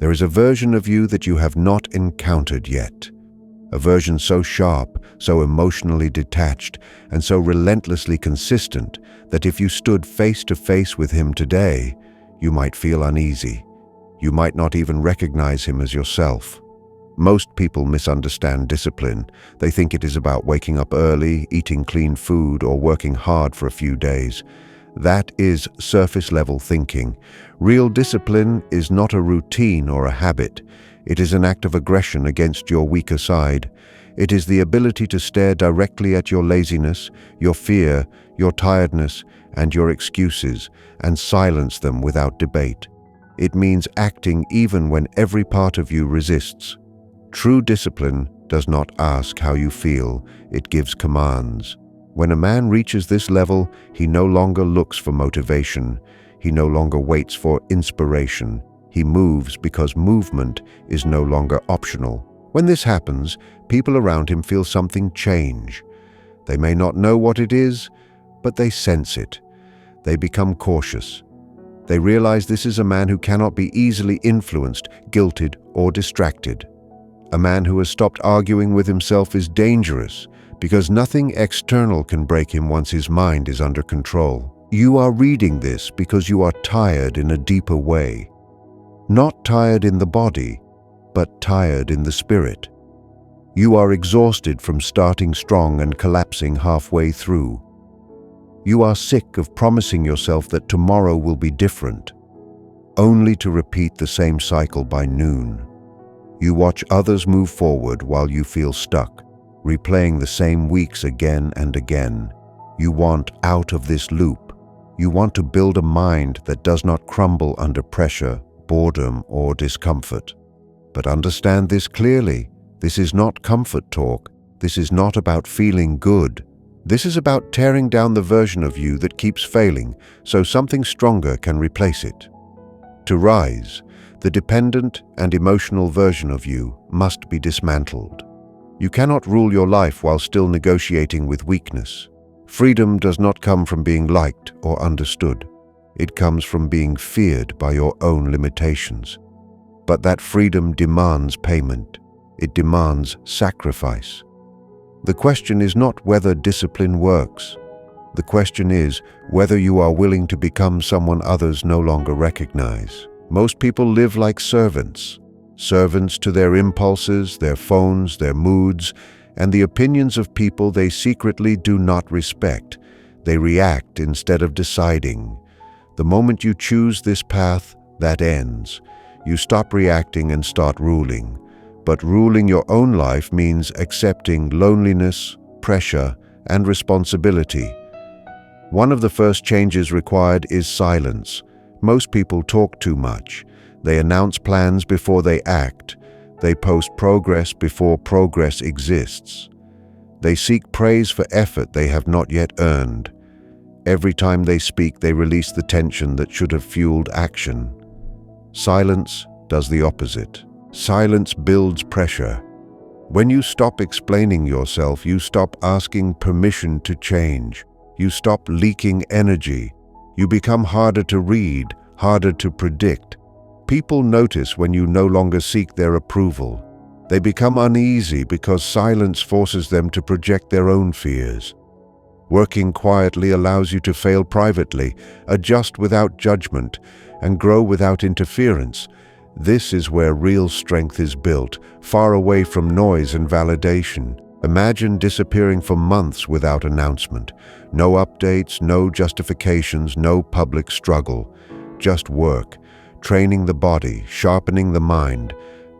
There is a version of you that you have not encountered yet. A version so sharp, so emotionally detached, and so relentlessly consistent that if you stood face to face with him today, you might feel uneasy. You might not even recognize him as yourself. Most people misunderstand discipline. They think it is about waking up early, eating clean food, or working hard for a few days. That is surface-level thinking. Real discipline is not a routine or a habit. It is an act of aggression against your weaker side. It is the ability to stare directly at your laziness, your fear, your tiredness, and your excuses, and silence them without debate. It means acting even when every part of you resists. True discipline does not ask how you feel, it gives commands. When a man reaches this level, he no longer looks for motivation. He no longer waits for inspiration. He moves because movement is no longer optional. When this happens, people around him feel something change. They may not know what it is, but they sense it. They become cautious. They realize this is a man who cannot be easily influenced, guilted, or distracted. A man who has stopped arguing with himself is dangerous because nothing external can break him once his mind is under control. You are reading this because you are tired in a deeper way. Not tired in the body, but tired in the spirit. You are exhausted from starting strong and collapsing halfway through. You are sick of promising yourself that tomorrow will be different, only to repeat the same cycle by noon. You watch others move forward while you feel stuck, replaying the same weeks again and again. You want out of this loop. You want to build a mind that does not crumble under pressure, boredom, or discomfort. But understand this clearly. This is not comfort talk. This is not about feeling good. This is about tearing down the version of you that keeps failing so something stronger can replace it. To rise, the dependent and emotional version of you must be dismantled. You cannot rule your life while still negotiating with weakness. Freedom does not come from being liked or understood. It comes from being feared by your own limitations. But that freedom demands payment. It demands sacrifice. The question is not whether discipline works. The question is whether you are willing to become someone others no longer recognize. Most people live like servants to their impulses, their phones, their moods, and the opinions of people they secretly do not respect. They react instead of deciding. The moment you choose this path, that ends. You stop reacting and start ruling. But ruling your own life means accepting loneliness, pressure, and responsibility. One of the first changes required is silence. Most people talk too much. They announce plans before they act. They post progress before progress exists. They seek praise for effort they have not yet earned. Every time they speak, they release the tension that should have fueled action. Silence does the opposite. Silence builds pressure. When you stop explaining yourself, you stop asking permission to change. You stop leaking energy. You become harder to read, harder to predict. People notice when you no longer seek their approval. They become uneasy because silence forces them to project their own fears. Working quietly allows you to fail privately, adjust without judgment, and grow without interference. This is where real strength is built, far away from noise and validation. Imagine disappearing for months without announcement. No updates, no justifications, no public struggle. Just work, training the body, sharpening the mind,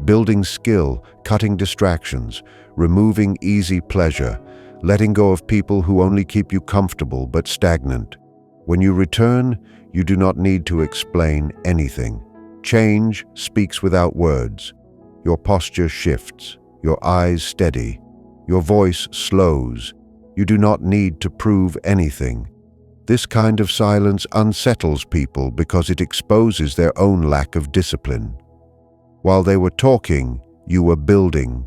building skill, cutting distractions, removing easy pleasure, letting go of people who only keep you comfortable but stagnant. When you return, you do not need to explain anything. Change speaks without words. Your posture shifts, your eyes steady, your voice slows. You do not need to prove anything. This kind of silence unsettles people because it exposes their own lack of discipline. While they were talking, you were building.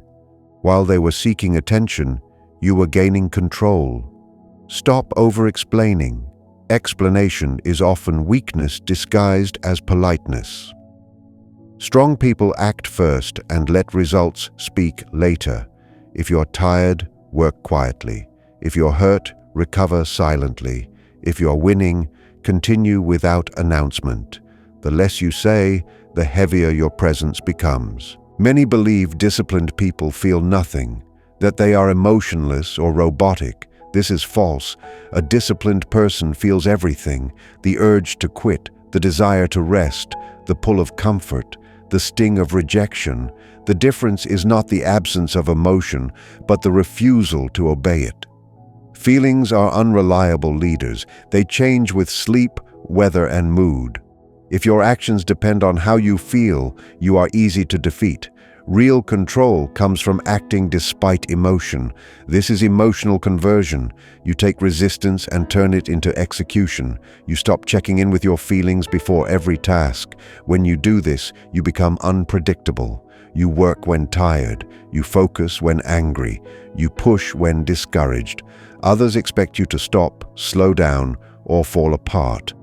While they were seeking attention, you were gaining control. Stop over-explaining. Explanation is often weakness disguised as politeness. Strong people act first and let results speak later. If you're tired, work quietly. If you're hurt, recover silently. If you're winning, continue without announcement. The less you say, the heavier your presence becomes. Many believe disciplined people feel nothing, that they are emotionless or robotic. This is false. A disciplined person feels everything: the urge to quit, the desire to rest, the pull of comfort, the sting of rejection. The difference is not the absence of emotion, but the refusal to obey it. Feelings are unreliable leaders. They change with sleep, weather, and mood. If your actions depend on how you feel, you are easy to defeat. Real control comes from acting despite emotion. This is emotional conversion. You take resistance and turn it into execution. You stop checking in with your feelings before every task. When you do this, you become unpredictable. You work when tired. You focus when angry. You push when discouraged. Others expect you to stop, slow down, or fall apart.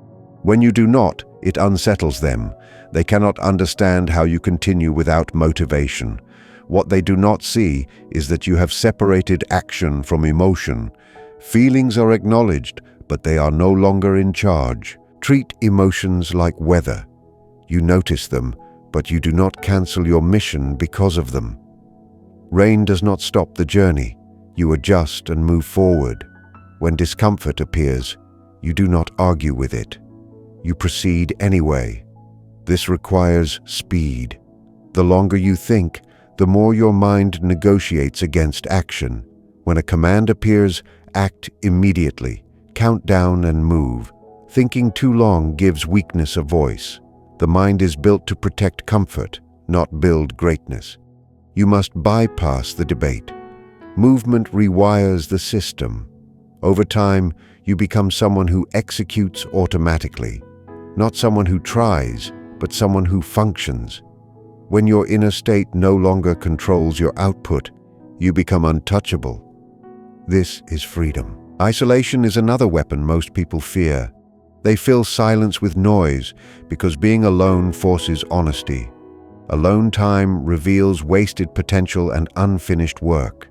When you do not, it unsettles them. They cannot understand how you continue without motivation. What they do not see is that you have separated action from emotion. Feelings are acknowledged, but they are no longer in charge. Treat emotions like weather. You notice them, but you do not cancel your mission because of them. Rain does not stop the journey. You adjust and move forward. When discomfort appears, you do not argue with it. You proceed anyway. This requires speed. The longer you think, the more your mind negotiates against action. When a command appears, act immediately. Count down and move. Thinking too long gives weakness a voice. The mind is built to protect comfort, not build greatness. You must bypass the debate. Movement rewires the system. Over time, you become someone who executes automatically. Not someone who tries, but someone who functions. When your inner state no longer controls your output, you become untouchable. This is freedom. Isolation is another weapon most people fear. They fill silence with noise because being alone forces honesty. Alone time reveals wasted potential and unfinished work.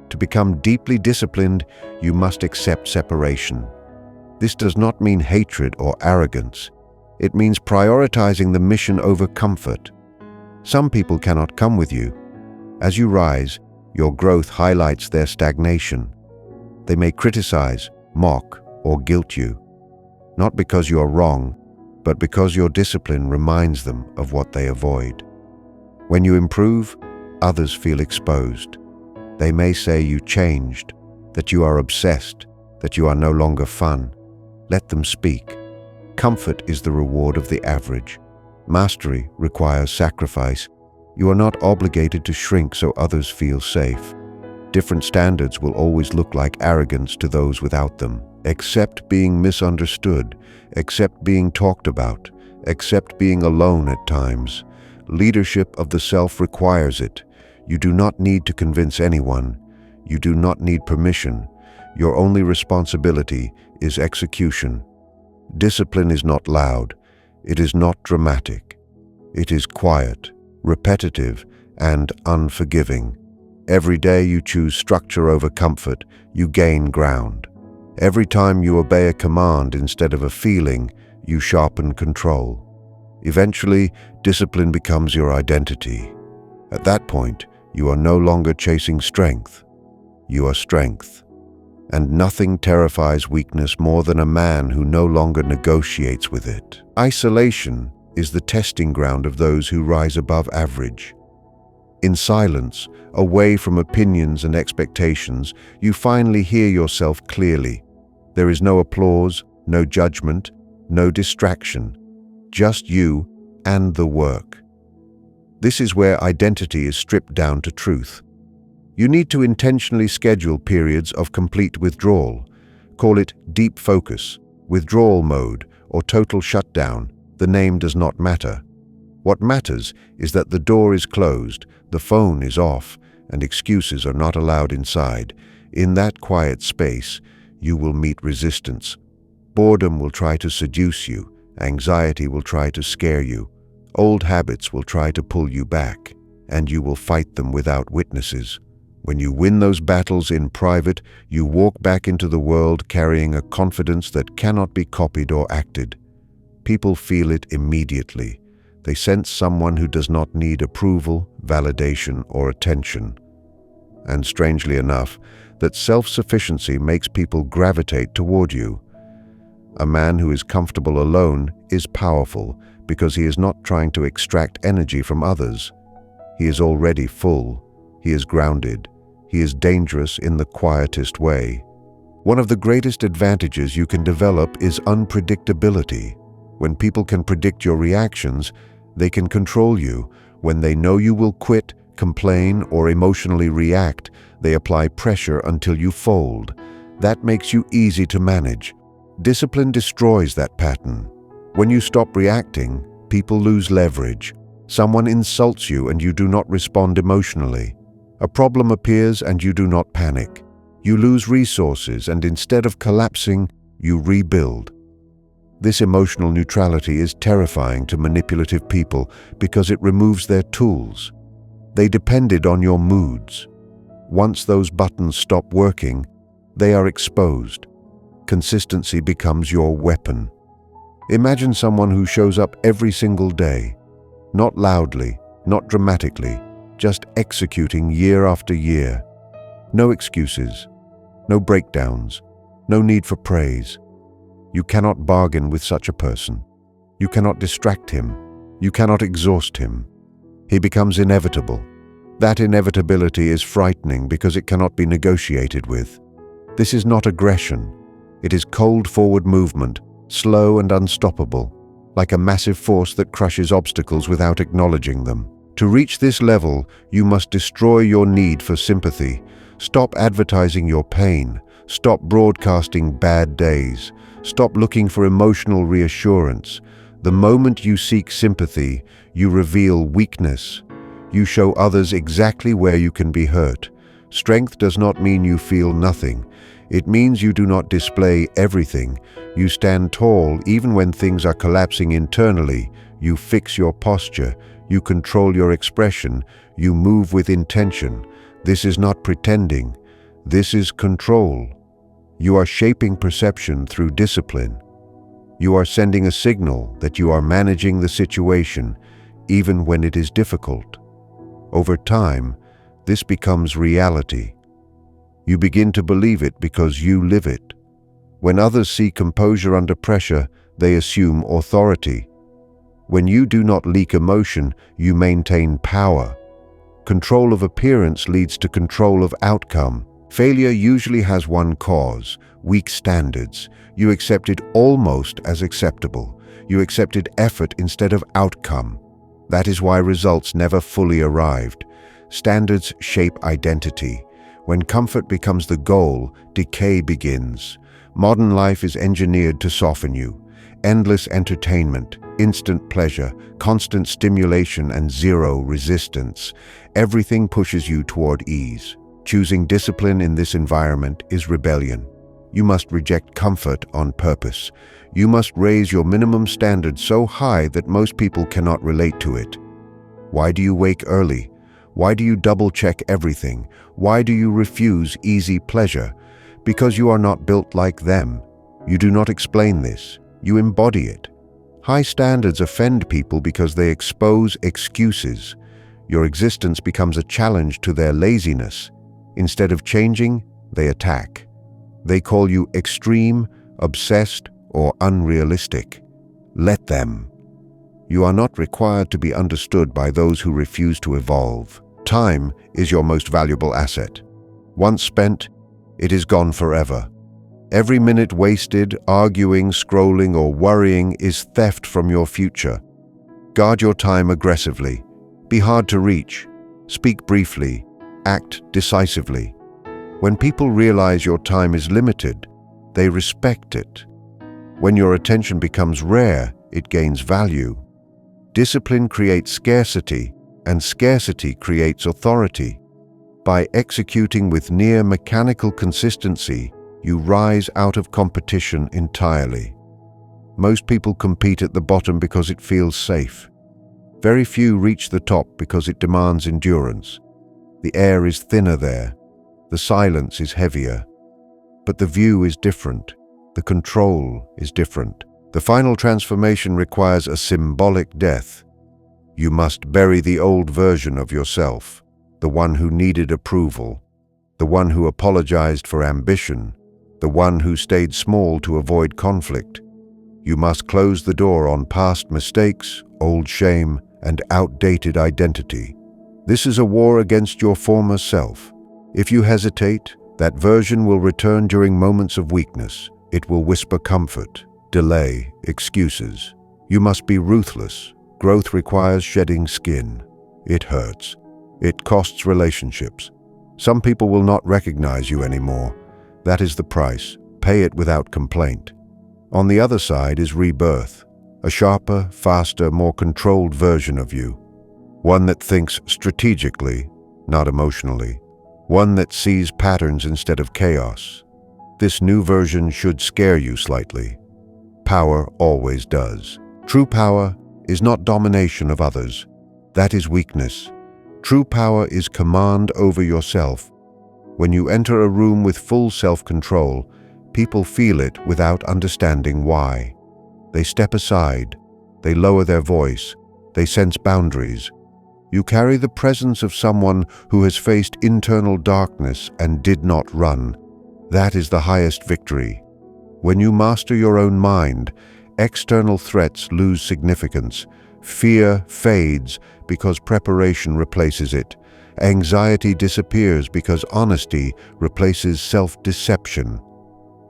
To become deeply disciplined, you must accept separation. This does not mean hatred or arrogance. It means prioritizing the mission over comfort. Some people cannot come with you. As you rise, your growth highlights their stagnation. They may criticize, mock, or guilt you, not because you are wrong, but because your discipline reminds them of what they avoid. When you improve, others feel exposed. They may say you changed, that you are obsessed, that you are no longer fun. Let them speak. Comfort is the reward of the average. Mastery requires sacrifice. You are not obligated to shrink so others feel safe. Different standards will always look like arrogance to those without them. Accept being misunderstood. Accept being talked about. Accept being alone at times. Leadership of the self requires it. You do not need to convince anyone. You do not need permission. Your only responsibility is execution. Discipline is not loud. It is not dramatic. It is quiet, repetitive, and unforgiving. Every day you choose structure over comfort, you gain ground. Every time you obey a command instead of a feeling, you sharpen control. Eventually, discipline becomes your identity. At that point, you are no longer chasing strength. You are strength. And nothing terrifies weakness more than a man who no longer negotiates with it. Isolation is the testing ground of those who rise above average. In silence, away from opinions and expectations, you finally hear yourself clearly. There is no applause, no judgment, no distraction, just you and the work. This is where identity is stripped down to truth. You need to intentionally schedule periods of complete withdrawal. Call it deep focus, withdrawal mode, or total shutdown. The name does not matter. What matters is that the door is closed, the phone is off, and excuses are not allowed inside. In that quiet space, you will meet resistance. Boredom will try to seduce you. Anxiety will try to scare you. Old habits will try to pull you back, and you will fight them without witnesses. When you win those battles in private, you walk back into the world carrying a confidence that cannot be copied or acted. People feel it immediately. They sense someone who does not need approval, validation, or attention. And strangely enough, that self-sufficiency makes people gravitate toward you. A man who is comfortable alone is powerful because he is not trying to extract energy from others. He is already full. He is grounded. He is dangerous in the quietest way. One of the greatest advantages you can develop is unpredictability. When people can predict your reactions, they can control you. When they know you will quit, complain, or emotionally react, they apply pressure until you fold. That makes you easy to manage. Discipline destroys that pattern. When you stop reacting, people lose leverage. Someone insults you and you do not respond emotionally. A problem appears and you do not panic. You lose resources and instead of collapsing, you rebuild. This emotional neutrality is terrifying to manipulative people because it removes their tools. They depended on your moods. Once those buttons stop working, they are exposed. Consistency becomes your weapon. Imagine someone who shows up every single day, not loudly, not dramatically, just executing year after year. No excuses, no breakdowns, no need for praise. You cannot bargain with such a person. You cannot distract him. You cannot exhaust him. He becomes inevitable. That inevitability is frightening because it cannot be negotiated with. This is not aggression. It is cold forward movement, slow and unstoppable, like a massive force that crushes obstacles without acknowledging them. To reach this level, you must destroy your need for sympathy. Stop advertising your pain. Stop broadcasting bad days. Stop looking for emotional reassurance. The moment you seek sympathy, you reveal weakness. You show others exactly where you can be hurt. Strength does not mean you feel nothing. It means you do not display everything. You stand tall even when things are collapsing internally. You fix your posture. You control your expression. You move with intention. This is not pretending. This is control. You are shaping perception through discipline. You are sending a signal that you are managing the situation, even when it is difficult. Over time, this becomes reality. You begin to believe it because you live it. When others see composure under pressure, they assume authority. When you do not leak emotion, you maintain power. Control of appearance leads to control of outcome. Failure usually has one cause: weak standards. You accepted almost as acceptable. You accepted effort instead of outcome. That is why results never fully arrived. Standards shape identity. When comfort becomes the goal, decay begins. Modern life is engineered to soften you. Endless entertainment, instant pleasure, constant stimulation, and zero resistance. Everything pushes you toward ease. Choosing discipline in this environment is rebellion. You must reject comfort on purpose. You must raise your minimum standard so high that most people cannot relate to it. Why do you wake early? Why do you double-check everything? Why do you refuse easy pleasure? Because you are not built like them. You do not explain this. You embody it. High standards offend people because they expose excuses. Your existence becomes a challenge to their laziness. Instead of changing, they attack. They call you extreme, obsessed, or unrealistic. Let them. You are not required to be understood by those who refuse to evolve. Time is your most valuable asset. Once spent, it is gone forever. Every minute wasted arguing, scrolling, or worrying is theft from your future. Guard your time aggressively. Be hard to reach. Speak briefly. Act decisively. When people realize your time is limited, they respect it. When your attention becomes rare, it gains value. Discipline creates scarcity, and scarcity creates authority. By executing with near mechanical consistency, you rise out of competition entirely. Most people compete at the bottom because it feels safe. Very few reach the top because it demands endurance. The air is thinner there. The silence is heavier. But the view is different. The control is different. The final transformation requires a symbolic death. You must bury the old version of yourself, the one who needed approval, the one who apologized for ambition, the one who stayed small to avoid conflict. You must close the door on past mistakes, old shame, and outdated identity. This is a war against your former self. If you hesitate, that version will return during moments of weakness. It will whisper comfort, delay, excuses. You must be ruthless. Growth requires shedding skin. It hurts. It costs relationships. Some people will not recognize you anymore. That is the price. Pay it without complaint. On the other side is rebirth, a sharper, faster, more controlled version of you. One that thinks strategically, not emotionally. One that sees patterns instead of chaos. This new version should scare you slightly. Power always does. True power is not domination of others. That is weakness. True power is command over yourself. When you enter a room with full self-control, people feel it without understanding why. They step aside. They lower their voice. They sense boundaries. You carry the presence of someone who has faced internal darkness and did not run. That is the highest victory. When you master your own mind, external threats lose significance. Fear fades because preparation replaces it. Anxiety disappears because honesty replaces self-deception.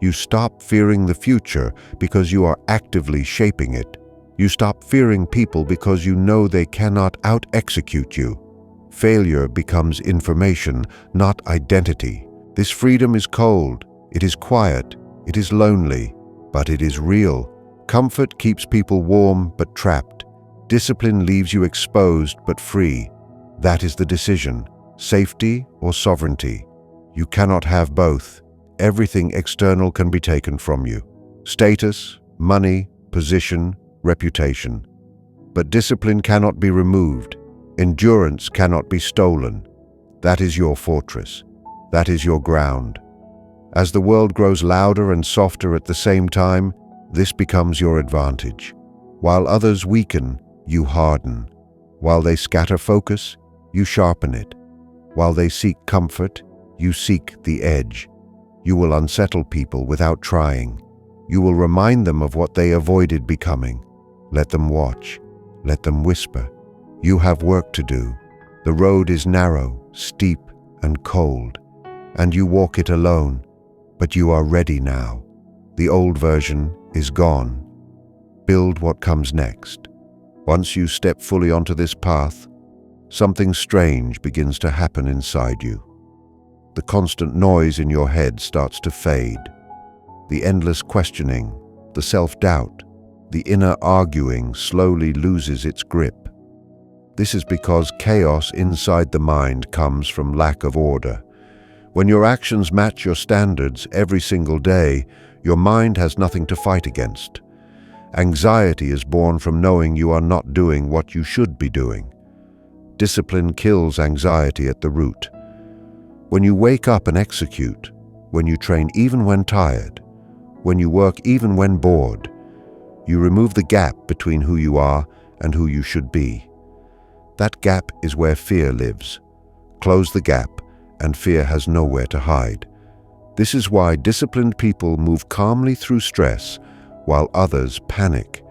You stop fearing the future because you are actively shaping it. You stop fearing people because you know they cannot out-execute you. Failure becomes information, not identity. This freedom is cold, it is quiet, it is lonely, but it is real. Comfort keeps people warm but trapped. Discipline leaves you exposed but free. That is the decision, safety or sovereignty. You cannot have both. Everything external can be taken from you. Status, money, position, reputation. But discipline cannot be removed. Endurance cannot be stolen. That is your fortress. That is your ground. As the world grows louder and softer at the same time, this becomes your advantage. While others weaken, you harden. While they scatter focus, you sharpen it. While they seek comfort, you seek the edge. You will unsettle people without trying. You will remind them of what they avoided becoming. Let them watch. Let them whisper. You have work to do. The road is narrow, steep, and cold, and you walk it alone, but you are ready now. The old version is gone. Build what comes next. Once you step fully onto this path, something strange begins to happen inside you. The constant noise in your head starts to fade. The endless questioning, the self-doubt, the inner arguing slowly loses its grip. This is because chaos inside the mind comes from lack of order. When your actions match your standards every single day, your mind has nothing to fight against. Anxiety is born from knowing you are not doing what you should be doing. Discipline kills anxiety at the root. When you wake up and execute, when you train even when tired, when you work even when bored, you remove the gap between who you are and who you should be. That gap is where fear lives. Close the gap, and fear has nowhere to hide. This is why disciplined people move calmly through stress, while others panic.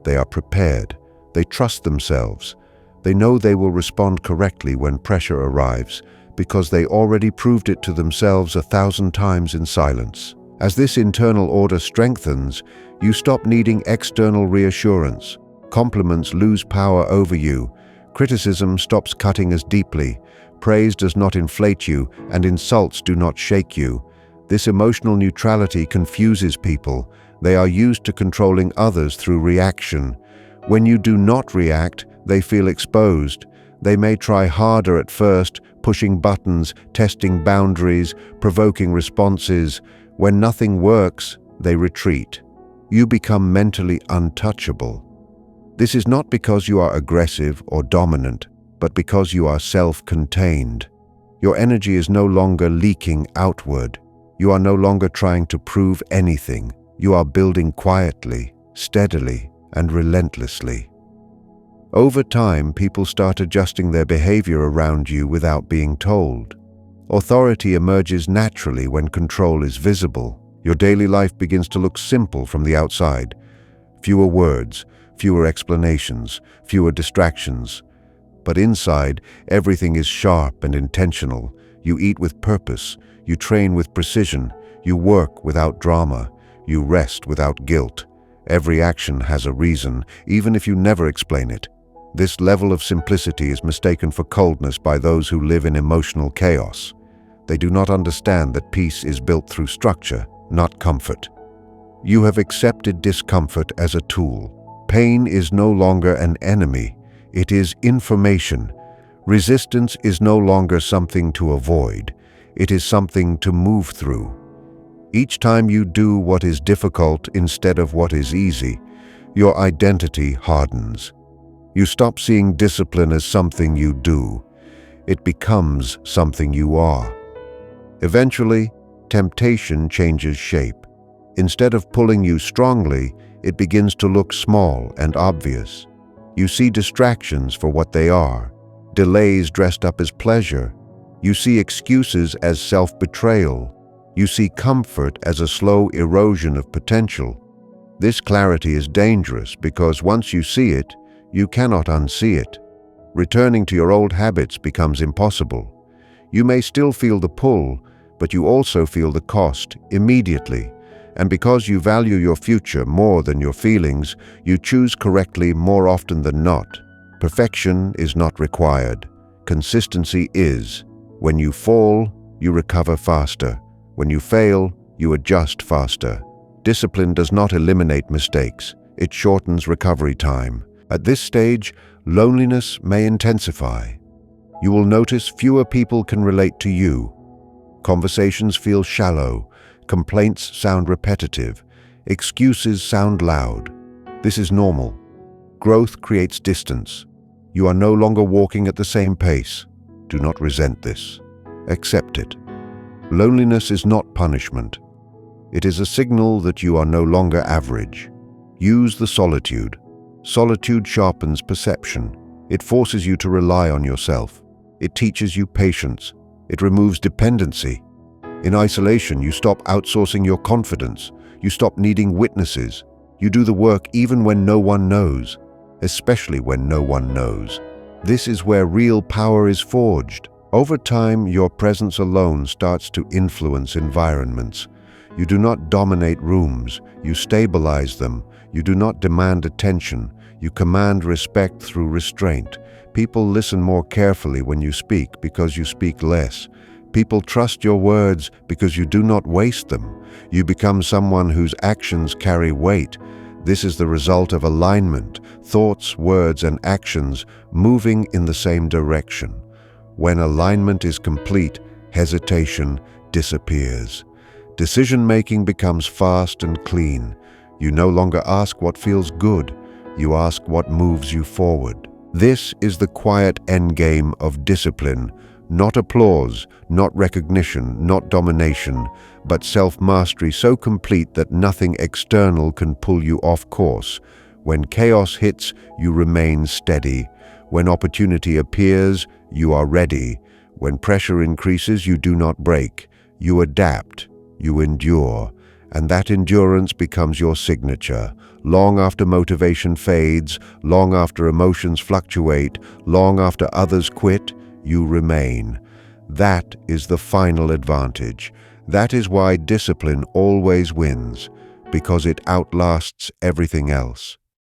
They are prepared. They trust themselves. They know they will respond correctly when pressure arrives, because they already proved it to themselves 1,000 times in silence. As this internal order strengthens, you stop needing external reassurance. Compliments lose power over you. Criticism stops cutting as deeply. Praise does not inflate you, and insults do not shake you. This emotional neutrality confuses people. They are used to controlling others through reaction. When you do not react, they feel exposed. They may try harder at first, pushing buttons, testing boundaries, provoking responses. When nothing works, they retreat. You become mentally untouchable. This is not because you are aggressive or dominant, but because you are self-contained. Your energy is no longer leaking outward. You are no longer trying to prove anything. You are building quietly, steadily, and relentlessly. Over time, people start adjusting their behavior around you without being told. Authority emerges naturally when control is visible. Your daily life begins to look simple from the outside. Fewer words, fewer explanations, fewer distractions. But inside, everything is sharp and intentional. You eat with purpose, you train with precision, you work without drama, you rest without guilt. Every action has a reason, even if you never explain it. This level of simplicity is mistaken for coldness by those who live in emotional chaos. They do not understand that peace is built through structure, not comfort. You have accepted discomfort as a tool. Pain is no longer an enemy. It is information. Resistance is no longer something to avoid. It is something to move through. Each time you do what is difficult instead of what is easy, your identity hardens. You stop seeing discipline as something you do. It becomes something you are. Eventually, temptation changes shape. Instead of pulling you strongly, it begins to look small and obvious. You see distractions for what they are, delays dressed up as pleasure. You see excuses as self-betrayal. You see comfort as a slow erosion of potential. This clarity is dangerous because once you see it, you cannot unsee it. Returning to your old habits becomes impossible. You may still feel the pull, but you also feel the cost immediately. And because you value your future more than your feelings, you choose correctly more often than not. Perfection is not required. Consistency is. When you fall, you recover faster. When you fail, you adjust faster. Discipline does not eliminate mistakes. It shortens recovery time. At this stage, loneliness may intensify. You will notice fewer people can relate to you. Conversations feel shallow. Complaints sound repetitive. Excuses sound loud. This is normal. Growth creates distance. You are no longer walking at the same pace. Do not resent this. Accept it. Loneliness is not punishment. It is a signal that you are no longer average. Use the solitude. Solitude sharpens perception. It forces you to rely on yourself. It teaches you patience. It removes dependency. In isolation, you stop outsourcing your confidence. You stop needing witnesses. You do the work even when no one knows, especially when no one knows. This is where real power is forged. Over time, your presence alone starts to influence environments. You do not dominate rooms. You stabilize them. You do not demand attention. You command respect through restraint. People listen more carefully when you speak because you speak less. People trust your words because you do not waste them. You become someone whose actions carry weight. This is the result of alignment, thoughts, words, and actions moving in the same direction. When alignment is complete, hesitation disappears. Decision-making becomes fast and clean. You no longer ask what feels good. You ask what moves you forward. This is the quiet endgame of discipline. Not applause, not recognition, not domination, but self-mastery so complete that nothing external can pull you off course. When chaos hits, you remain steady. When opportunity appears, you are ready. When pressure increases, you do not break. You adapt, you endure, and that endurance becomes your signature. Long after motivation fades, long after emotions fluctuate, long after others quit, you remain. That is the final advantage. That is why discipline always wins, because it outlasts everything else.